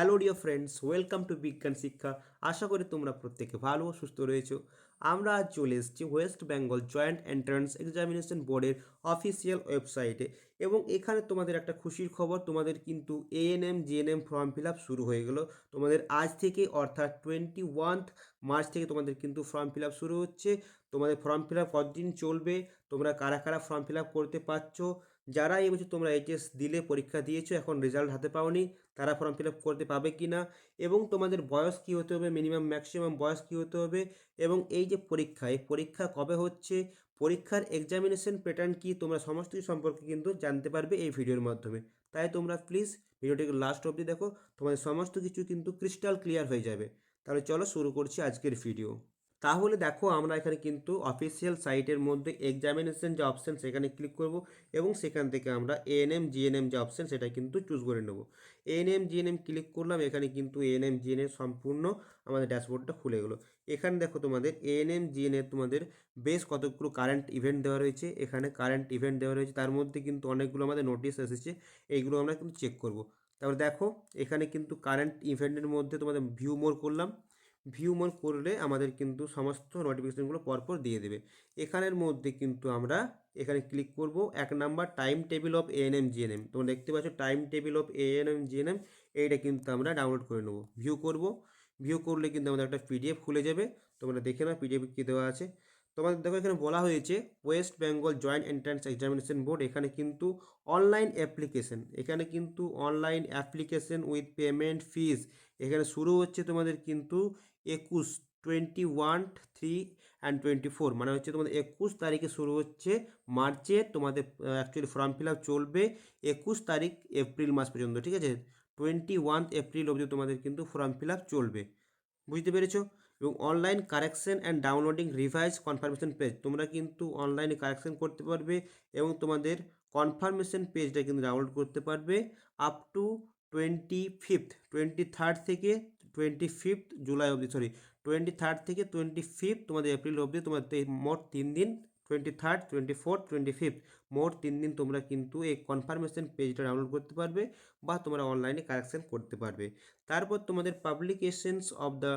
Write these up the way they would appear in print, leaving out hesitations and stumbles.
Hello dear friends, welcome to বিজ্ঞান শিক্ষা। আশা করি তোমরা প্রত্যেকে ভালো ও সুস্থ রয়েছো। আমরা আজ চলে এসেছি West Bengal joint entrance examination বোর্ডের অফিসিয়াল ওয়েবসাইটে এবং এখানে তোমাদের একটা খুশির খবর, তোমাদের কিন্তু ANM GNM form fill up শুরু হয়ে গেল। তোমাদের আজ থেকে অর্থাৎ 21 মার্চ থেকে তোমাদের কিন্তু ফর্ম ফিল আপ শুরু হচ্ছে। তোমাদের ফর্ম ফিল আপ কতদিন চলবে, তোমরা কারা কারা ফর্ম ফিল আপ করতে পারছো, যারা এবছর তোমরা এইচএস দিলে পরীক্ষা দিয়েছো এখন রেজাল্ট হাতে পাওনি, তারা ফর্ম ফিল আপ করতে পাবে কি না, এবং তোমাদের বয়স কী হতে হবে, মিনিমাম ম্যাক্সিমাম বয়স কী হতে হবে, এবং এই যে পরীক্ষা, এই পরীক্ষা কবে হচ্ছে, পরীক্ষার এক্সামিনেশন প্যাটার্ন কী, তোমরা সমস্ত কিছু সম্পর্কে কিন্তু জানতে পারবে এই ভিডিওর মাধ্যমে। তাই তোমরা প্লিজ ভিডিওটিকে লাস্ট অবধি দেখো, তোমাদের সমস্ত কিছু কিন্তু ক্রিস্টাল ক্লিয়ার হয়ে যাবে। তাহলে চলো শুরু করছি আজকের ভিডিও। তাহলে দেখো, আমরা এখানে কিন্তু অফিসিয়াল সাইটের মধ্যে এক্সামিনেশন যে অপশান সেখানে ক্লিক করব এবং সেখান থেকে আমরা এএনএম জিএনএম যে অপশান সেটা কিন্তু চুজ করে নেব। এএনএম জিএনএম ক্লিক করলাম, এখানে কিন্তু এএনএম জিএনএম সম্পূর্ণ আমাদের ড্যাশবোর্ডটা খুলে গেলো। এখানে দেখো তোমাদের এএনএম জিএনএম তোমাদের বেশ কতগুলো কারেন্ট ইভেন্ট দেওয়া রয়েছে। এখানে কারেন্ট ইভেন্ট দেওয়া রয়েছে, তার মধ্যে কিন্তু অনেকগুলো আমাদের নোটিশ এসেছে, এইগুলো আমরা কিন্তু চেক করব। তারপরে দেখো এখানে কিন্তু কারেন্ট ইভেন্টের মধ্যে তোমাদের ভিউ মোর করলাম। ভিউ মোর করলে আমাদের কিন্তু সমস্ত নোটিফিকেশানগুলো পরপর দিয়ে দেবে। এখানের মধ্যে কিন্তু আমরা এখানে ক্লিক করব, 1 number time table of ANM GNM. তোমরা দেখতে পাচ্ছ time table of ANM GNM, এইটা কিন্তু আমরা ডাউনলোড করে নেব। ভিউ করব, ভিউ করলে কিন্তু আমাদের একটা পিডিএফ খুলে যাবে। তোমরা দেখে নাও পিডিএফ কী দেওয়া আছে। তোমাদের দেখো এখানে বলা হয়েছে West Bengal joint entrance examination board, এখানে কিন্তু অনলাইন অ্যাপ্লিকেশন, এখানে কিন্তু অনলাইন অ্যাপ্লিকেশন উইথ পেমেন্ট ফিজ এখানে শুরু হচ্ছে তোমাদের কিন্তু 21, 21, 3 and 24, মানে হচ্ছে তোমাদের 21 তারিখে শুরু হচ্ছে মার্চে, তোমাদের অ্যাকচুয়ালি ফর্ম ফিল আপ চলবে 21 তারিখ এপ্রিল মাস পর্যন্ত, ঠিক আছে। 21 এপ্রিল অবধি তোমাদের কিন্তু ফর্ম ফিল আপ চলবে, বুঝতে পেরেছো। এবং online correction and downloading revise confirmation page, তোমরা কিন্তু অনলাইনে কারেকশন করতে পারবে এবং তোমাদের কনফার্মেশন পেজটা কিন্তু ডাউনলোড করতে পারবে আপ টু 23rd থেকে 25 জুলাই অবধি, 23rd থেকে 25 তোমাদের এপ্রিল অবধি, তোমাদের মোট 3 দিন, 23rd, 24th, 25, মোট 3 দিন তোমরা কিন্তু এই কনফার্মেশন পেজটা ডাউনলোড করতে পারবে বা তোমরা অনলাইনে কারেকশন করতে পারবে। তারপর তোমাদের publications of the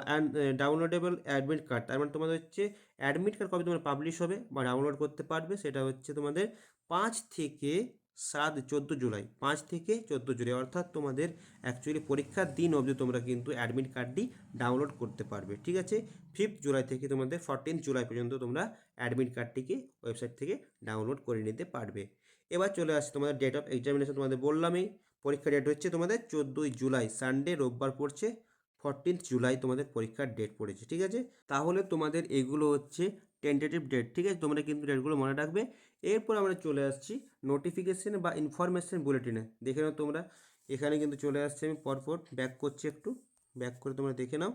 and downloadable admit card, তার মানে তোমাদের হচ্ছে অ্যাডমিট কার্ড কবে তোমার পাবলিশ হবে বা ডাউনলোড করতে পারবে, সেটা হচ্ছে তোমাদের 5 থেকে 14 জুলাই, 5 থেকে 14 জুলাই, অর্থাৎ তোমাদের অ্যাকচুয়ালি পরীক্ষার দিন অবধি তোমরা কিন্তু অ্যাডমিট কার্ডটি ডাউনলোড করতে পারবে, ঠিক আছে। 5 জুলাই থেকে তোমাদের 14 জুলাই পর্যন্ত তোমরা অ্যাডমিট কার্ডটিকে ওয়েবসাইট থেকে ডাউনলোড করে নিতে পারবে। এবার চলে আসছে তোমাদের ডেট অফ এক্সামিনেশন, তোমাদের বললামই পরীক্ষার ডেট হচ্ছে তোমাদের 14 জুলাই, সানডে রোববার পড়ছে, 14 জুলাই তোমাদের পরীক্ষার ডেট পড়েছে, ঠিক আছে। তাহলে তোমাদের এগুলো হচ্ছে টেন্টেটিভ ডেট, ঠিক আছে, তোমরা কিন্তু ডেটগুলো মনে রাখবে। এরপর আমরা চলে আসছি নোটিফিকেশন বা ইনফরমেশন বুলেটিনে, দেখে নাও তোমরা। এখানে কিন্তু চলে আসছে, আমি পরপর ব্যাক করছি, একটু ব্যাক করে তোমরা দেখে নাও।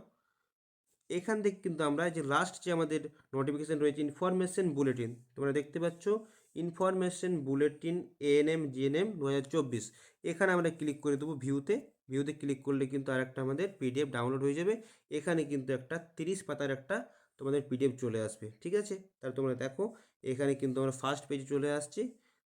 এখান থেকে কিন্তু আমরা যে লাস্ট যে আমাদের নোটিফিকেশান রয়েছে ইনফরমেশন বুলেটিন, তোমরা দেখতে পাচ্ছ ইনফরমেশন বুলেটিন এএনএম জিএনএম 2024, এখানে আমরা ক্লিক করে দেবো ভিউতে। ভিউতে ক্লিক করলে কিন্তু আর একটা আমাদের পিডিএফ ডাউনলোড হয়ে যাবে। এখানে কিন্তু একটা 30 পাতার একটা তোমাদের পিডিএফ চলে আসবে, ঠিক আছে। তাহলে তোমরা দেখো এখানে কিন্তু আমরা ফার্স্ট পেজে চলে আসছি,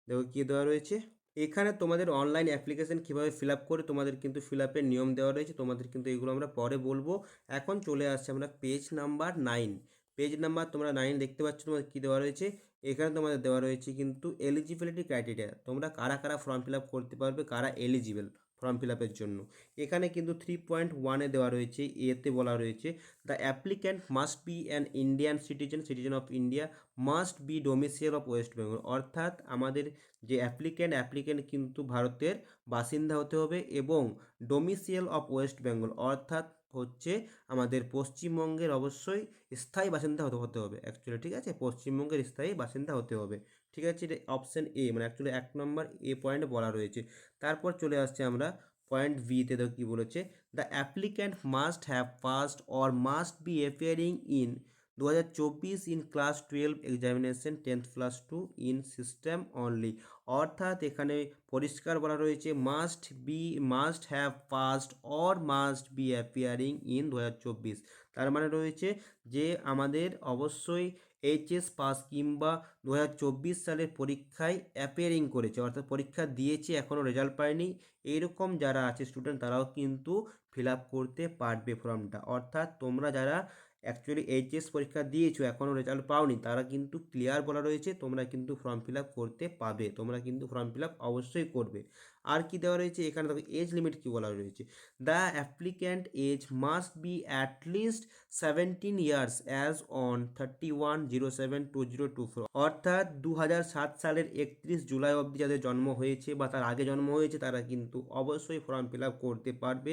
দেখো কী দেওয়া রয়েছে। এখানে তোমাদের অনলাইন অ্যাপ্লিকেশন কীভাবে ফিল আপ করে তোমাদের কিন্তু ফিল আপের নিয়ম দেওয়া রয়েছে, তোমাদের কিন্তু এগুলো আমরা পরে বলবো। এখন চলে আসছে আমরা পেজ নাম্বার 9, পেজ নাম্বার তোমরা 9 দেখতে পাচ্ছ, তোমাদের কী দেওয়া রয়েছে। এখানে তোমাদের দেওয়া রয়েছে কিন্তু এলিজিবিলিটি ক্রাইটেরিয়া, তোমরা কারা কারা ফর্ম ফিল আপ করতে পারবে, কারা এলিজিবল ফর্ম ফিল আপের জন্য। এখানে কিন্তু 3.1-এ দেওয়া রয়েছে, এতে বলা রয়েছে the applicant must be an Indian citizen, citizen of India, must be domicile of West Bengal, অর্থাৎ আমাদের যে অ্যাপ্লিক্যান্ট কিন্তু ভারতের বাসিন্দা হতে হবে এবং ডোমিসিয়াল অফ ওয়েস্ট বেঙ্গল, অর্থাৎ হচ্ছে আমাদের পশ্চিমবঙ্গের অবশ্যই স্থায়ী বাসিন্দা হতে হবে অ্যাকচুয়ালি, ঠিক আছে, পশ্চিমবঙ্গের স্থায়ী বাসিন্দা হতে হবে, ঠিক আছে। এটা অপশান এ, মানে অ্যাকচুয়ালি 1 নম্বর এ পয়েন্টে বলা রয়েছে। তারপর চলে আসছে আমরা পয়েন্ট বিতে, দেখো কী বলেছে, the applicant must have passed or must be appearing in 2024 in class 12 examination 10+2 in system only, অর্থাৎ এখানে পরিষ্কার বলা রয়েছে must have passed or must be appearing in 2024, তার মানে রয়েছে যে আমাদের অবশ্যই এইচএস পাস কিংবা 2024 সালের পরীক্ষায় অ্যাপিয়ারিং করেছে, অর্থাৎ পরীক্ষা দিয়েছে এখনও রেজাল্ট পায়নি, এইরকম যারা আছে স্টুডেন্ট তারাও কিন্তু ফিল আপ করতে পারবে ফর্মটা। অর্থাৎ তোমরা যারা অ্যাকচুয়ালি এইচএস পরীক্ষা দিয়েছো এখনও রেজাল্ট পাওনি তারা কিন্তু ক্লিয়ার বলা রয়েছে তোমরা কিন্তু ফর্ম ফিল আপ করতে পাবে, তোমরা কিন্তু ফর্ম ফিল আপ অবশ্যই করবে। আর কি দেওয়া রয়েছে এখানে দেখো, এজ লিমিট কি বলা রয়েছে, the applicant age must be at least 17 years as on 31/07/2024, অর্থাৎ 2007 সালের 31 জুলাই অবধি যাদের জন্ম হয়েছে বা তার আগে জন্ম হয়েছে তারা কিন্তু অবশ্যই ফর্ম ফিল আপ করতে পারবে।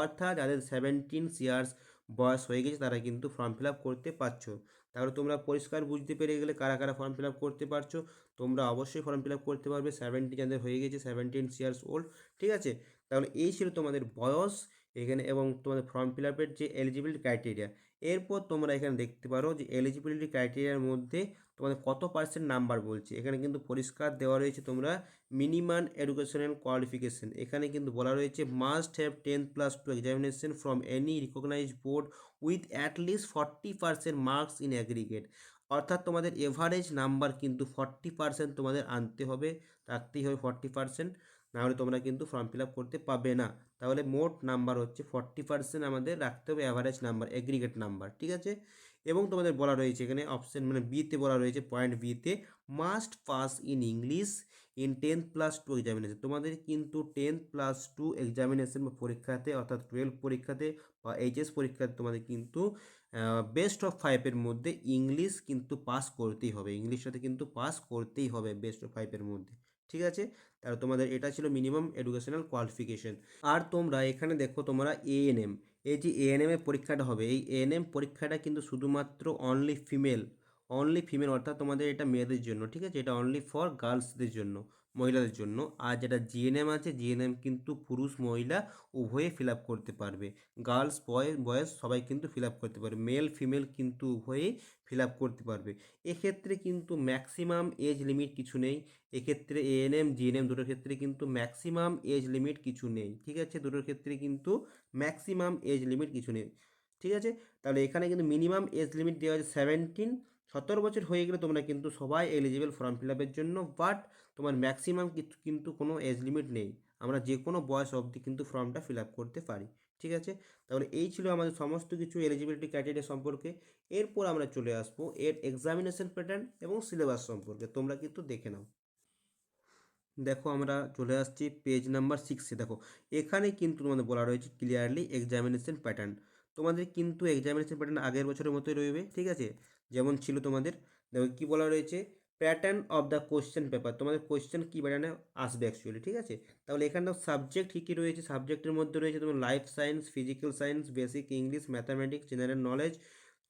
অর্থাৎ যাদের 17 ইয়ার্স বয়স হয়ে গেছে তারা কিন্তু ফর্ম ফিল আপ করতে পারছো। তাহলে তোমরা পরিষ্কার বুঝতে পেরে গেলে কারা কারা ফর্ম ফিল আপ করতে পারছো। তোমরা অবশ্যই ফর্ম ফিল আপ করতে পারবে 17 যাদের হয়ে গেছে, 17 ইয়ার্স ওল্ড, ঠিক আছে। তাহলে এই ছিল তোমাদের বয়স এখানে এবং তোমাদের ফর্ম ফিল আপের যে এলিজিবিলিটি ক্রাইটেরিয়া। এরপর তোমরা এখানে দেখতে পারো যে এলিজিবিলিটি ক্রাইটেরিয়ার মধ্যে তোমাদের কত পার্সেন্ট নাম্বার বলছে, এখানে কিন্তু পরিষ্কার দেওয়া রয়েছে তোমরা মিনিমাম এডুকেশনাল কোয়ালিফিকেশন, এখানে কিন্তু বলা রয়েছে must have 10+2 examination from any recognised board with at least 40% marks in aggregate, অর্থাৎ তোমাদের এভারেজ নাম্বার কিন্তু 40% তোমাদের আনতে হবে, রাখতেই হবে 40%, নাহলে তোমরা কিন্তু ফর্ম ফিল আপ করতে পারবে না। তাহলে মোট নাম্বার হচ্ছে 40% আমাদের রাখতে হবে অ্যাভারেজ নাম্বার, এগ্রিগেট নাম্বার, ঠিক আছে। এবং তোমাদের বলা রয়েছে এখানে অপশন মানে বিতে বলা রয়েছে পয়েন্ট বিতে must pass in English in 10+2 examination, তোমাদের কিন্তু 10+2 এক্সামিনেশন বা পরীক্ষাতে অর্থাৎ 12 পরীক্ষাতে বা এইচএস পরীক্ষাতে তোমাদের কিন্তু বেস্ট অফ 5-এর মধ্যে ইংলিশ কিন্তু পাস করতেই হবে, ইংলিশটাতে কিন্তু পাস করতেই হবে বেস্ট অফ 5-এর মধ্যে, ঠিক আছে। তাহলে তোমাদের এটা ছিল মিনিমাম এডুকেশনাল কোয়ালিফিকেশন। আর তোমরা এখানে দেখো তোমরা এএনএম, এই যে এএনএম এর পরীক্ষাটা হবে, এই এএনএম পরীক্ষাটা কিন্তু শুধুমাত্র অনলি ফিমেল অর্থাৎ তোমাদের এটা মেয়েদের জন্য, ঠিক আছে, এটা অনলি ফর গার্লসদের জন্য, মহিলাদের জন্য। আর যেটা জিএনএম আছে জিএনএম কিন্তু পুরুষ মহিলা উভয়ে ফিল আপ করতে পারবে, গার্লস বয়েজ সবাই কিন্তু ফিল আপ করতে পারবে, মেল ফিমেল কিন্তু উভয়েই ফিল আপ করতে পারবে। এক্ষেত্রে কিন্তু ম্যাক্সিমাম এজ লিমিট কিছু নেই, এক্ষেত্রে এএনএম জিএনএম দুটোর ক্ষেত্রে কিন্তু ম্যাক্সিমাম এজ লিমিট কিছু নেই, ঠিক আছে, দুটোর ক্ষেত্রে কিন্তু ম্যাক্সিমাম এজ লিমিট কিছু নেই, ঠিক আছে। তাহলে এখানে কিন্তু মিনিমাম এজ লিমিট দেওয়া আছে 17, 17 বছর হয়ে গেলে তোমরা কিন্তু সবাই এলিজিবল ফর্ম ফিল আপের জন্য, বাট তোমার ম্যাক্সিমাম কিন্তু কোনো এজ লিমিট নেই, আমরা যে কোনো বয়স অবধি কিন্তু ফর্মটা ফিল আপ করতে পারি, ঠিক আছে। তাহলে এই ছিল আমাদের সমস্ত কিছু এলিজিবিলিটি ক্রাইটেরিয়া সম্পর্কে। এরপর আমরা চলে আসবো এর এক্সামিনেশন প্যাটার্ন এবং সিলেবাস সম্পর্কে, তোমরা কিন্তু দেখে নাও। দেখো আমরা চলে আসছি পেজ নাম্বার 6-এ, দেখো এখানে কিন্তু তোমাদের বলা রয়েছে ক্লিয়ারলি এক্সামিনেশন প্যাটার্ন, তোমাদের কিন্তু এক্সামিনেশন প্যাটার্ন আগের বছরের মতোই রয়েবে, ঠিক আছে, যেমন ছিল তোমাদের। দেখো কী বলা রয়েছে, pattern of the question paper, তোমাদের কোশ্চেন কী প্যাটার্নে আসবে অ্যাকচুয়ালি, ঠিক আছে। তাহলে এখানে সাবজেক্ট কী কী রয়েছে, সাবজেক্টের মধ্যে রয়েছে তোমার life science, physical science, basic English, mathematics, general knowledge,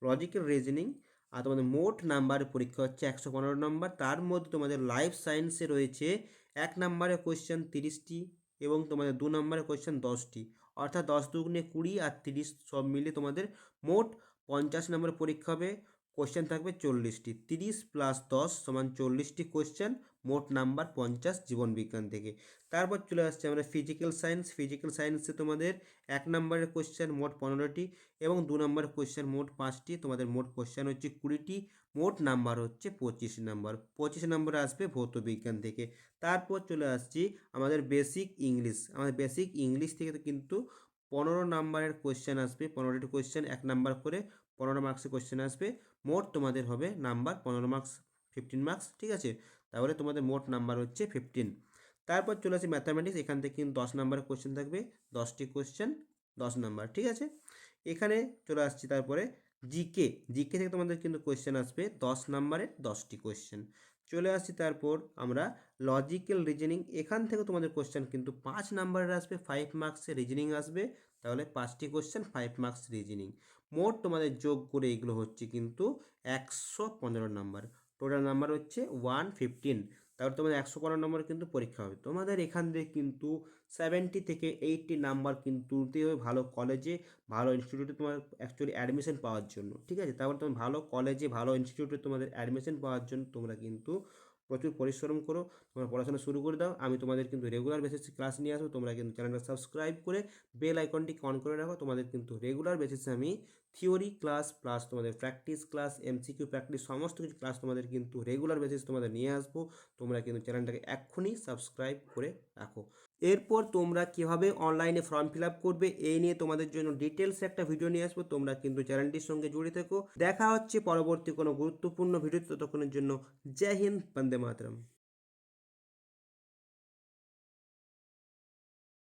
logical reasoning. আর তোমাদের মোট নাম্বারের পরীক্ষা হচ্ছে 115 নম্বর, তার মধ্যে তোমাদের লাইফ সায়েন্সে রয়েছে 1 নম্বরের কোয়েশ্চেন 30টি এবং তোমাদের 2 নম্বরের কোয়েশ্চেন 10টি, অর্থাৎ 10 দুগুণে 20 আর 30 সব মিলিয়ে তোমাদের মোট 50 নম্বরের পরীক্ষা হবে, কোয়েশ্চেন থাকবে 40টি, 30 + 10 = 40টি কোয়েশ্চেন, মোট নাম্বার 50 জীবনবিজ্ঞান থেকে। তারপর চলে আসছে আমরা ফিজিক্যাল সায়েন্সে তোমাদের 1 নম্বরের কোয়েশ্চেন মোট 15টি এবং 2 নম্বরের কোয়েশ্চেন মোট 5টি, তোমাদের মোট কোয়েশ্চেন হচ্ছে 20টি, মোট নাম্বার হচ্ছে 25 নাম্বার, 25 নম্বরে আসবে ভৌত বিজ্ঞান থেকে। তারপর চলে আসছি আমাদের বেসিক ইংলিশ থেকে কিন্তু 15 নম্বরের কোয়েশ্চেন আসবে, 15টি কোয়েশ্চেন 1 নাম্বার করে 15 মার্কসের কোয়েশ্চেন আসবে, মোট তোমাদের হবে নাম্বার 15 মার্কস 15 মার্কস, ঠিক আছে। তাহলে তোমাদের মোট নাম্বার হচ্ছে 15। তারপর চলে আসি ম্যাথামেটিক্স, এখান থেকে কিন্তু 10 নম্বরের কোয়েশ্চেন থাকবে, 10টি কোয়েশ্চেন 10 নাম্বার, ঠিক আছে। এখানে চলে আসছি তারপরে জিকে থেকে তোমাদের কিন্তু কোয়েশ্চেন আসবে 10 নম্বরের 10টি কোয়েশ্চেন। চলে আসছি তারপর আমরা লজিক্যাল রিজনিং, এখান থেকে তোমাদের কোয়েশ্চেন কিন্তু 5 নাম্বারের আসবে, 5 মার্কসের রিজনিং আসবে, তাহলে 5টি কোয়েশ্চেন 5 মার্কস রিজনিং, মোট তোমাদের যোগ করে এগুলো হচ্ছে কিন্তু 115 নাম্বার, টোটাল নাম্বার হচ্ছে 115। তাহলে তোমাদের 115 নম্বর কিন্তু পরীক্ষা হবে, তোমাদের এখান থেকে কিন্তু 70 থেকে 80 নাম্বার কিন্তু তুলতে হবে ভালো কলেজে ভালো ইনস্টিটিউটে তোমার অ্যাকচুয়ালি অ্যাডমিশন পাওয়ার জন্য, ঠিক আছে। তারপর তোমার ভালো কলেজে ভালো ইনস্টিটিউটে তোমাদের অ্যাডমিশন পাওয়ার জন্য তোমরা কিন্তু প্রচুর পরিশ্রম করো, তোমরা পড়াশোনা শুরু করে দাও। আমি তোমাদের কিন্তু রেগুলার বেসিসে ক্লাস নিয়ে আসবো। তোমরা কিন্তু চ্যানেলটা সাবস্ক্রাইব করে বেল আইকনটি অন করে রাখো। তোমাদের কিন্তু রেগুলার বেসিসে আমি থিওরি ক্লাস প্লাস তোমাদের প্র্যাকটিস ক্লাস, এমসিকিউ প্র্যাকটিস সমস্ত কিছু ক্লাস তোমাদের কিন্তু রেগুলার বেসিস তোমাদের নিয়ে আসবো। তোমরা কিন্তু চ্যানেলটাকে এক্ষুনি সাবস্ক্রাইব করে রাখো। এরপর তোমরা কীভাবে অনলাইনে ফর্ম ফিল আপ করবে এই নিয়ে তোমাদের জন্য ডিটেলসে একটা ভিডিও নিয়ে আসবো। তোমরা কিন্তু চ্যানেলটির সঙ্গে জুড়ে থেকো। দেখা হচ্ছে পরবর্তী কোনো গুরুত্বপূর্ণ ভিডিও। ততক্ষণের জন্য জয় হিন্দ, বন্দে মাতরম।